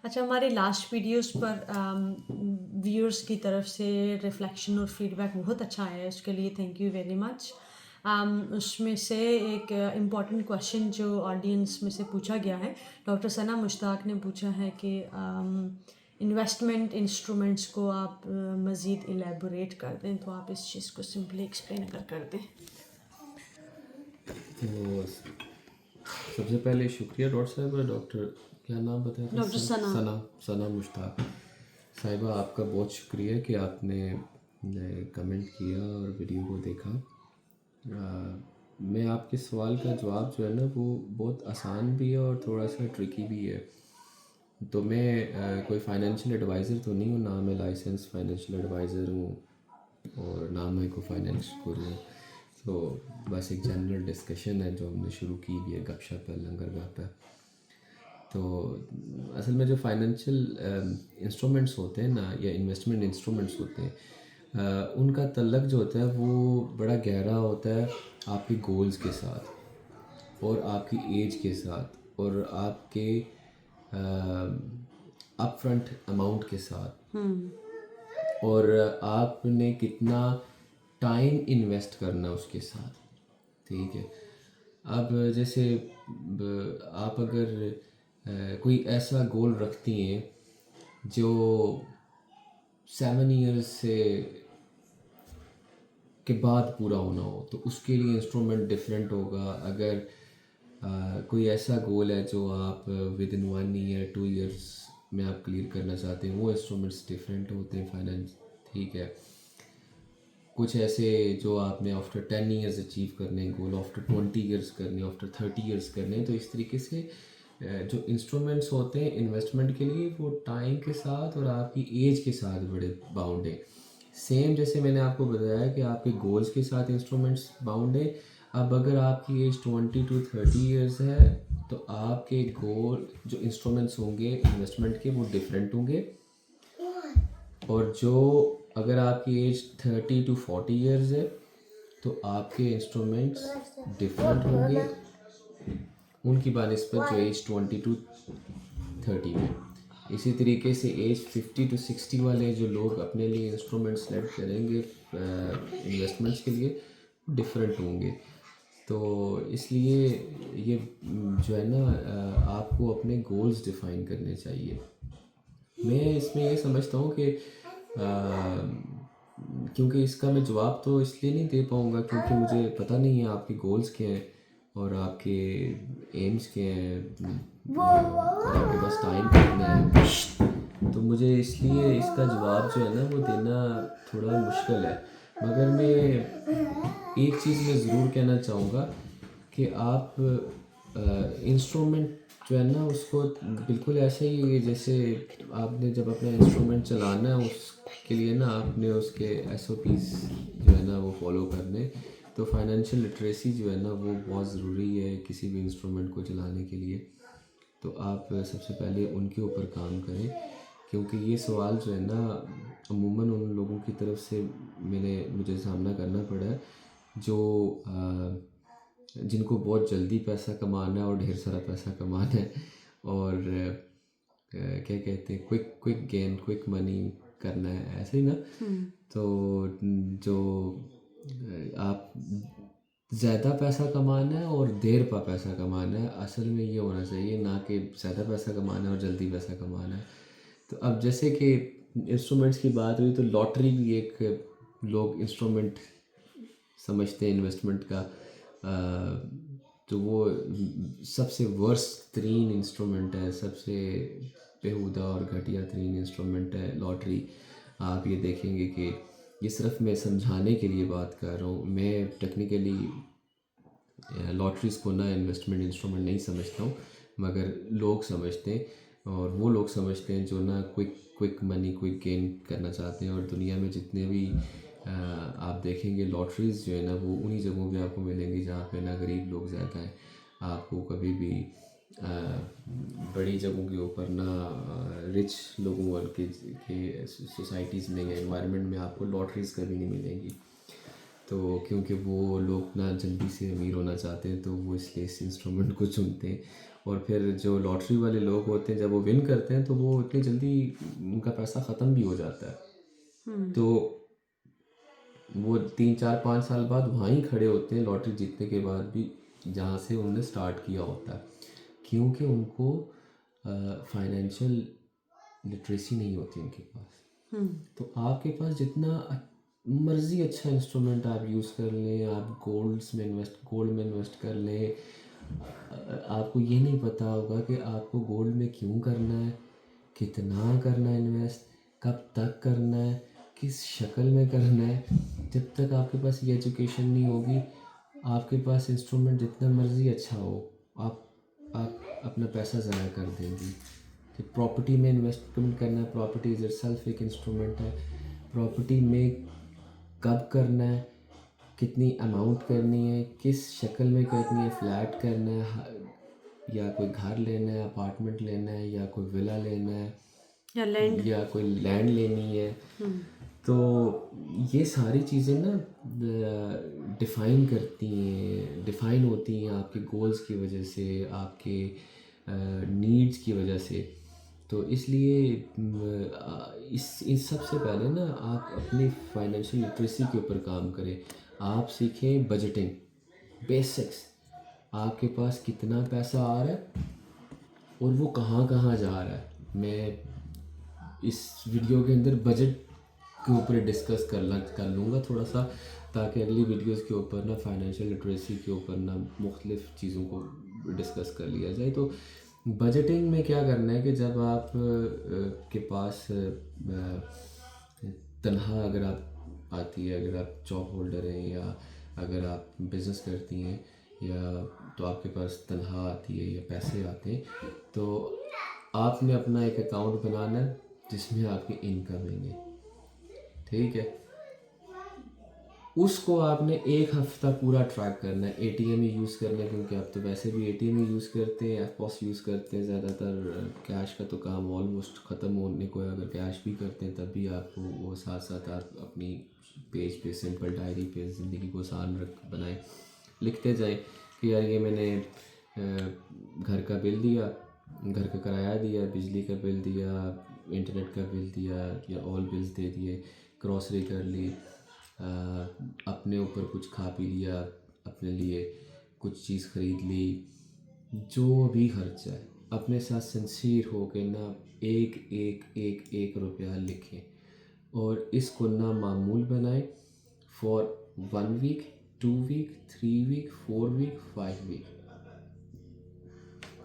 अच्छा, हमारे last videos पर व्यूअर्स की तरफ से रिफ्लेक्शन और फीडबैक बहुत अच्छा आया है, उसके लिए थैंक यू वेरी मच। उसमें से एक इम्पॉर्टेंट क्वेश्चन जो ऑडियंस में से पूछा गया है, डॉक्टर सना मुश्ताक ने पूछा है कि इन्वेस्टमेंट इंस्ट्रूमेंट्स को आप मज़ीद एलेबोरेट कर दें, तो आप इस चीज़ को सिंपली एक्सप्लेन अगर कर दें। तो सबसे पहले शुक्रिया डॉक्टर साहब। डॉक्टर क्या नाम बताया था? डॉक्टर सना। सना सना मुश्ताक साहिबा, आपका बहुत शुक्रिया कि आपने कमेंट किया और वीडियो को देखा। मैं आपके सवाल का जवाब जो है ना वो बहुत आसान भी है और थोड़ा सा ट्रिकी भी है। तो मैं कोई फाइनेंशियल एडवाइज़र तो नहीं हूँ, ना मैं लाइसेंस फाइनेंशियल एडवाइज़र हूँ और ना मैं कोई फाइनेंस गुरु हूँ। तो बस एक जनरल डिस्कशन है जो हमने शुरू की भी है, गपशप है, लंगरगाह पे। तो असल में जो फाइनेंशियल इंस्ट्रूमेंट्स होते हैं ना, या इन्वेस्टमेंट इंस्ट्रूमेंट्स होते हैं, उनका तल्लक जो होता है वो बड़ा गहरा होता है आपके गोल्स के साथ और आपकी एज के साथ और आपके अपफ्रंट अमाउंट के साथ, और आपने कितना टाइम इन्वेस्ट करना उसके साथ। ठीक है। अब जैसे आप अगर कोई ऐसा गोल रखती हैं जो 7 ईयर्स से के बाद पूरा होना हो, तो उसके लिए इंस्ट्रूमेंट डिफरेंट होगा। अगर कोई ऐसा गोल है जो आप विद इन 1 ईयर 2 ईयर्स में आप क्लियर करना चाहते हैं, वो इंस्ट्रूमेंट्स डिफरेंट होते हैं फाइनेंस। ठीक है। कुछ ऐसे जो आपने आफ्टर 10 ईयर्स अचीव करने हैं गोल, आफ्टर 20 ईयर्स करने, आफ्टर 30 ईयर्स करने। तो इस तरीके से जो इंस्ट्रूमेंट्स होते हैं इन्वेस्टमेंट के लिए, वो टाइम के साथ और आपकी एज के साथ बड़े बाउंड है। सेम जैसे मैंने आपको बताया कि आपके गोल्स के साथ इंस्ट्रूमेंट्स बाउंड है। अब अगर आपकी एज 20 to 30 ईयर्स है, तो आपके गोल जो इंस्ट्रूमेंट्स होंगे इन्वेस्टमेंट के वो डिफरेंट होंगे। और जो अगर आपकी एज 30 to 40 ईयर्स है, तो आपके इंस्ट्रूमेंट्स डिफरेंट होंगे उनकी बानिस्बत जो एज 20 to 30 में। इसी तरीके से एज 50 to 60 वाले जो लोग अपने लिए इंस्ट्रूमेंट सेलेक्ट करेंगे इन्वेस्टमेंट्स के लिए, डिफरेंट होंगे। तो इसलिए ये जो है ना, आपको अपने गोल्स डिफाइन करने चाहिए। मैं इसमें ये समझता हूँ कि क्योंकि इसका मैं जवाब तो इसलिए नहीं दे पाऊँगा क्योंकि मुझे पता नहीं है आपके गोल्स क्या हैं और आपके एम्स क्या हैं और आपके पास टाइम कितना है। तो मुझे इसलिए इसका जवाब जो है ना वो देना थोड़ा मुश्किल है। मगर मैं एक चीज़ में ज़रूर कहना चाहूँगा कि आप इंस्ट्रूमेंट जो है ना उसको बिल्कुल ऐसे ही जैसे आपने जब अपना इंस्ट्रूमेंट चलाना है उसके लिए ना आपने उसके SOPs जो है ना वो फॉलो करने। तो फाइनेंशियल लिटरेसी जो है ना वो बहुत ज़रूरी है किसी भी इंस्ट्रूमेंट को चलाने के लिए। तो आप सबसे पहले उनके ऊपर काम करें, क्योंकि ये सवाल जो है ना अमूमन उन लोगों की तरफ से मुझे सामना करना पड़ा है जो जिनको बहुत जल्दी पैसा कमाना है और ढेर सारा पैसा कमाना है और क्या कहते हैं quick quick gain quick money करना है, ऐसे ही ना। तो जो आप ज़्यादा पैसा कमाना है और देर पर पैसा कमाना है, असल में ये होना चाहिए, ना कि ज़्यादा पैसा कमाना है और जल्दी पैसा कमाना है। तो अब जैसे कि इंस्ट्रूमेंट्स की बात हुई, तो लॉटरी भी एक लोग इंस्ट्रूमेंट समझते हैं इन्वेस्टमेंट का। तो वो सबसे वर्स्ट तरीन इंस्ट्रूमेंट है, सबसे बेहुदा और घटिया तरीन इंस्ट्रूमेंट है लॉटरी। आप ये देखेंगे कि ये सिर्फ मैं समझाने के लिए बात कर रहा हूँ, मैं टेक्निकली लॉटरीज़ को ना इन्वेस्टमेंट इंस्ट्रूमेंट नहीं समझता हूँ, मगर लोग समझते हैं और वो लोग समझते हैं जो ना quick quick money quick gain करना चाहते हैं। और दुनिया में जितने भी आप देखेंगे लॉटरीज़ जो है ना वो उन्हीं जगहों पे आपको मिलेंगी जहाँ पे ना गरीब लोग ज़्यादा हैं। आपको कभी भी बड़ी जगहों के ऊपर ना रिच लोगों के सोसाइटीज़ में या इन्वायरमेंट में आपको लॉटरीज़ कभी नहीं मिलेंगी। तो क्योंकि वो लोग ना जल्दी से अमीर होना चाहते हैं तो वो इसलिए इस इंस्ट्रूमेंट को चुनते हैं। और फिर जो लॉटरी वाले लोग होते हैं जब वो विन करते हैं तो वो इतनी जल्दी उनका पैसा ख़त्म भी हो जाता है। तो वो 3 4 5 साल बाद वहीं खड़े होते हैं लॉटरी जीतने के बाद भी, जहाँ से उन्होंने स्टार्ट किया होता है, क्योंकि उनको फाइनेंशियल लिटरेसी नहीं होती उनके पास। तो आपके पास जितना मर्ज़ी अच्छा इंस्ट्रूमेंट आप यूज़ कर लें, आप गोल्ड में इन्वेस्ट कर लें, आपको ये नहीं पता होगा कि आपको गोल्ड में क्यों करना है, कितना करना है इन्वेस्ट, कब तक करना है, किस शक्ल में करना है। जब तक आपके पास ये एजुकेशन नहीं होगी, आपके पास इंस्ट्रूमेंट जितना मर्ज़ी अच्छा हो, आप अपना पैसा ज़ाया कर देंगी। कि प्रॉपर्टी में इन्वेस्टमेंट करना है, प्रॉपर्टी इज़ इटसेल्फ एक इंस्ट्रूमेंट है। प्रॉपर्टी में कब करना है, कितनी अमाउंट करनी है, किस शक्ल में करनी है, फ्लैट करना है या कोई घर लेना है, अपार्टमेंट लेना है या कोई विला लेना है या लैंड। या कोई लैंड लेनी है। तो ये सारी चीज़ें ना डिफ़ाइन होती हैं आपके गोल्स की वजह से, आपके नीड्स की वजह से। तो इसलिए इस सबसे पहले ना आप अपनी फाइनेंशियल लिटरेसी के ऊपर काम करें। आप सीखें बजटिंग बेसिक्स, आपके पास कितना पैसा आ रहा है और वो कहाँ कहाँ जा रहा है। मैं इस वीडियो के अंदर बजट के ऊपर डिस्कस कर लूँगा थोड़ा सा, ताकि अगली वीडियोस के ऊपर ना फाइनेंशियल लिटरेसी के ऊपर ना मुख्तलिफ़ चीज़ों को डिस्कस कर लिया जाए। तो बजटिंग में क्या करना है कि जब आप के पास तनख्वाह अगर आप आती है, अगर आप जॉब होल्डर हैं या अगर आप बिज़नेस करती हैं या तो आपके पास तनख्वाह आती है या पैसे आते हैं, तो आपने अपना एक अकाउंट बनाना है जिसमें आपकी इनकम है, ठीक है। उसको आपने एक हफ्ता पूरा ट्रैक करना है, एटीएम ही यूज़ करना है, क्योंकि आप तो वैसे भी एटीएम ही यूज़ करते हैं, एफपॉस यूज़ करते हैं ज़्यादातर। कैश का तो काम ऑलमोस्ट ख़त्म होने को है, अगर कैश भी करते हैं तब भी आपको वो साथ साथ आप अपनी पेज पे सिंपल डायरी पे ज़िंदगी को आसान बनाएं, लिखते जाएं कि यार ये मैंने घर का बिल दिया, घर का किराया दिया, बिजली का बिल दिया, इंटरनेट का बिल दिया या ऑल बिल्स दे दिए, ग्रॉसरी कर ली, अपने ऊपर कुछ खा पी लिया, अपने लिए कुछ चीज़ ख़रीद ली, जो भी खर्चा है अपने साथ सिंसियर हो के ना एक एक एक एक रुपया लिखें और इसको ना मामूल बनाएं for 1 week, 2 week, 3 week, 4 week, 5 week,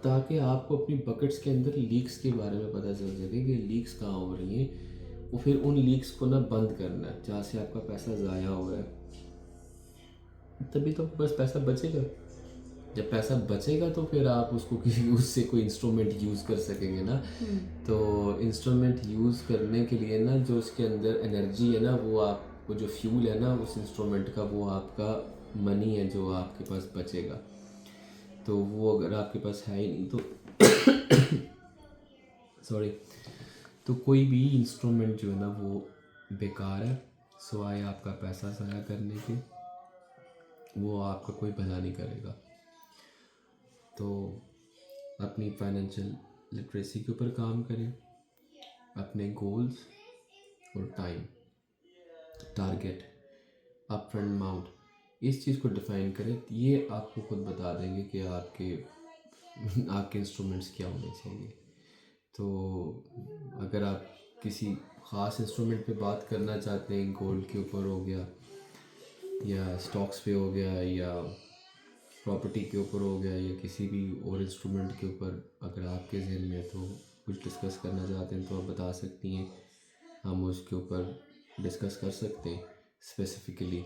ताकि आपको अपनी बकेट्स के अंदर लीक्स के बारे में पता चल सके कि लीक्स कहाँ हो रही हैं, और फिर उन लीक्स को ना बंद करना है जहाँ से आपका पैसा ज़ाया हो रहा है। तभी तो बस पैसा बचेगा। जब पैसा बचेगा तो फिर आप उसको किसी उससे कोई इंस्ट्रूमेंट यूज़ कर सकेंगे ना। तो इंस्ट्रूमेंट यूज़ करने के लिए ना जो उसके अंदर एनर्जी है ना, वो आपको जो फ्यूल है ना उस इंस्ट्रूमेंट का, वो आपका मनी है जो आपके पास बचेगा। तो वो अगर आपके पास है ही नहीं तो सॉरी, तो कोई भी इंस्ट्रूमेंट जो है ना वो बेकार है, सिवाय आपका पैसा ज़ाया करने के। वो आपका कोई भला नहीं करेगा। तो अपनी फाइनेंशियल लिटरेसी के ऊपर काम करें, अपने गोल्स और टाइम, टारगेट, अपफ्रंट अमाउंट, इस चीज़ को डिफ़ाइन करें। ये आपको खुद बता देंगे कि आपके इंस्ट्रूमेंट्स क्या होने चाहिए। तो अगर आप किसी ख़ास इंस्ट्रूमेंट पे बात करना चाहते हैं, गोल्ड के ऊपर हो गया या स्टॉक्स पे हो गया या प्रॉपर्टी के ऊपर हो गया या किसी भी और इंस्ट्रूमेंट के ऊपर अगर आपके जहन में तो कुछ डिस्कस करना चाहते हैं तो आप बता सकती हैं, हम उसके ऊपर डिस्कस कर सकते हैं स्पेसिफ़िकली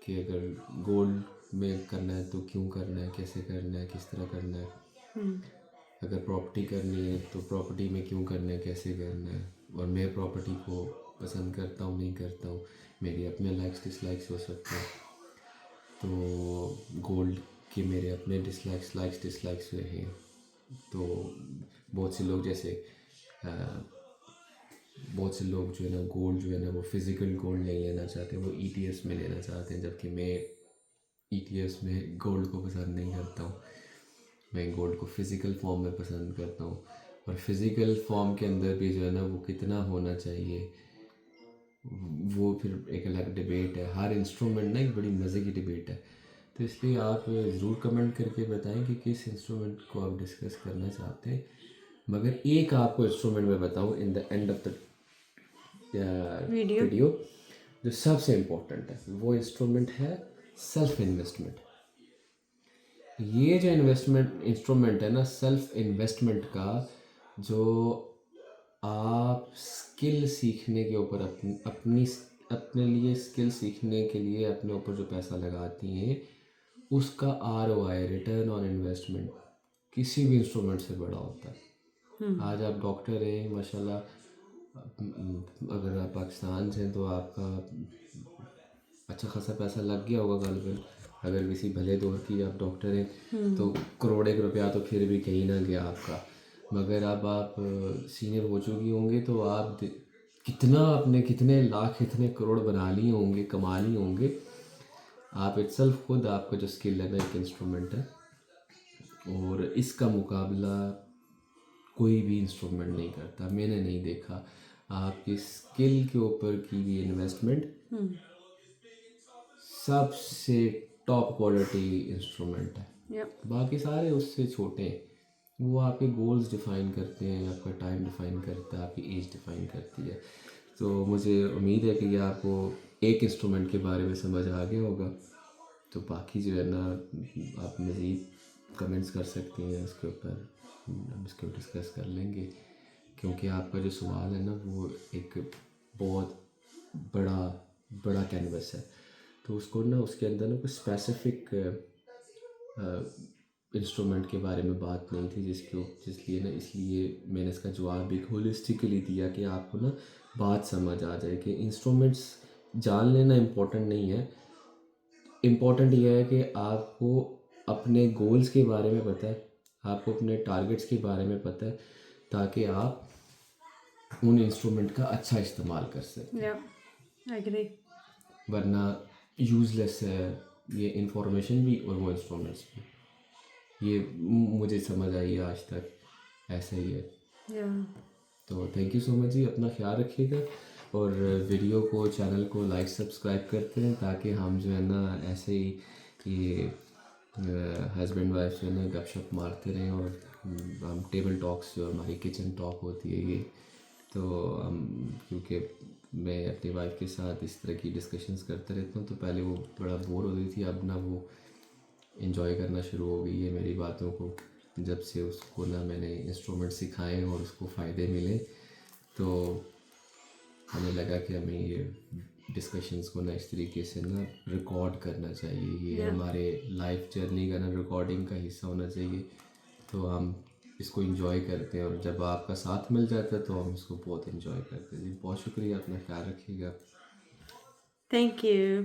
कि अगर गोल्ड में करना है तो क्यों करना है, कैसे करना है, किस तरह करना है। अगर प्रॉपर्टी करनी है तो प्रॉपर्टी में क्यों करना है, कैसे करना है, और मैं प्रॉपर्टी को पसंद करता हूँ नहीं करता हूँ, मेरे अपने लाइक्स डिसलाइक्स हो सकते हैं। तो गोल्ड के मेरे अपने लाइक्स डिसलाइक्स हैं। तो बहुत से लोग जैसे बहुत से लोग जो है ना गोल्ड जो है ना वो फिज़िकल गोल्ड नहीं लेना चाहते, वो ईटीएस में लेना चाहते हैं, जबकि मैं ईटीएस में गोल्ड को पसंद नहीं करता हूँ। मैं गोल्ड को फिज़िकल फॉर्म में पसंद करता हूँ, और फिज़िकल फॉर्म के अंदर भी जो है ना वो कितना होना चाहिए वो फिर एक अलग डिबेट है। हर इंस्ट्रूमेंट ना एक बड़ी मज़े की डिबेट है। तो इसलिए आप ज़रूर कमेंट करके बताएं कि किस इंस्ट्रूमेंट को आप डिस्कस करना चाहते हैं। मगर एक आपको इंस्ट्रूमेंट मैं बताऊं in the end of the video video, जो सबसे इम्पोर्टेंट है, वो इंस्ट्रूमेंट है सेल्फ इन्वेस्टमेंट। ये जो इन्वेस्टमेंट इंस्ट्रूमेंट है ना, सेल्फ इन्वेस्टमेंट का, जो आप स्किल सीखने के ऊपर अपने लिए स्किल सीखने के लिए अपने ऊपर जो पैसा लगाती हैं, उसका ROI, रिटर्न ऑन इन्वेस्टमेंट, किसी भी इंस्ट्रूमेंट से बड़ा होता है। आज आप डॉक्टर हैं माशाल्लाह, अगर आप पाकिस्तान से हैं तो आपका अच्छा खासा पैसा लग गया होगा गालिबन। अगर किसी भले दौर की आप डॉक्टर हैं तो करोड़ एक रुपया तो फिर भी कहीं ना गया आपका। मगर अब आप सीनियर हो चुकी होंगे तो आप कितना आपने कितने लाख कितने करोड़ बना लिए होंगे, कमा लिए होंगे। आप इटसेल्फ खुद आपका जो स्किल है ना एक इंस्ट्रूमेंट है, और इसका मुकाबला कोई भी इंस्ट्रूमेंट नहीं करता। मैंने नहीं देखा। आपकी स्किल के ऊपर की भी इन्वेस्टमेंट सबसे टॉप क्वालिटी इंस्ट्रूमेंट है। बाकी सारे उससे छोटे हैं, वो आपके गोल्स डिफ़ाइन करते हैं, आपका टाइम डिफ़ाइन करता है, आपकी एज डिफ़ाइन करती है। तो मुझे उम्मीद है कि ये आपको एक इंस्ट्रूमेंट के बारे में समझ आ गया होगा। तो बाकी जो है ना आप मज़ीद कमेंट्स कर सकती हैं उसके ऊपर, हम इसको डिस्कस कर लेंगे, क्योंकि आपका जो सवाल है ना वो एक बहुत बड़ा बड़ा कैनवस है। तो उसको ना उसके अंदर ना कोई स्पेसिफिक इंस्ट्रूमेंट के बारे में बात नहीं थी, जिसलिए ना इसलिए मैंने इसका जवाब भी होलिस्टिकली दिया कि आपको ना बात समझ आ जाए कि इंस्ट्रूमेंट्स जान लेना इम्पोर्टेंट नहीं है। इम्पोर्टेंट यह है कि आपको अपने गोल्स के बारे में पता है, आपको अपने टारगेट्स के बारे में पता है, ताकि आप उन इंस्ट्रूमेंट का अच्छा इस्तेमाल कर सकें। एग्री। वरना यूज़लेस है ये इंफॉर्मेशन भी और वो इंस्ट्रूमेंट्स भी। ये मुझे समझ आई है आज तक, ऐसा ही है। तो थैंक यू सो मच जी, अपना ख्याल रखिएगा, और वीडियो को, चैनल को लाइक सब्सक्राइब करते हैं, ताकि हम जो है ना ऐसे ही ये हस्बैंड वाइफ जो है ना गपशप मारते रहें, और हम टेबल टॉक्स जो हमारी किचन टॉक होती है ये, तो हम, क्योंकि मैं अपनी वाइफ के साथ इस तरह की डिस्कशंस करते रहता हूँ, तो पहले वो बड़ा बोर हो रही थी, अब ना वो इन्जॉय करना शुरू हो गई है मेरी बातों को, जब से उसको ना मैंने इंस्ट्रूमेंट सिखाए और उसको फ़ायदे मिले। तो हमें लगा कि हमें ये डिस्कशंस को ना इस तरीके से ना रिकॉर्ड करना चाहिए, ये हमारे लाइफ जर्नी का ना रिकॉर्डिंग का हिस्सा होना चाहिए। तो हम इसको एंजॉय करते हैं, और जब आपका साथ मिल जाता है तो हम इसको बहुत एंजॉय करते हैं जी। बहुत शुक्रिया, अपना ख्याल रखिएगा। Thank you.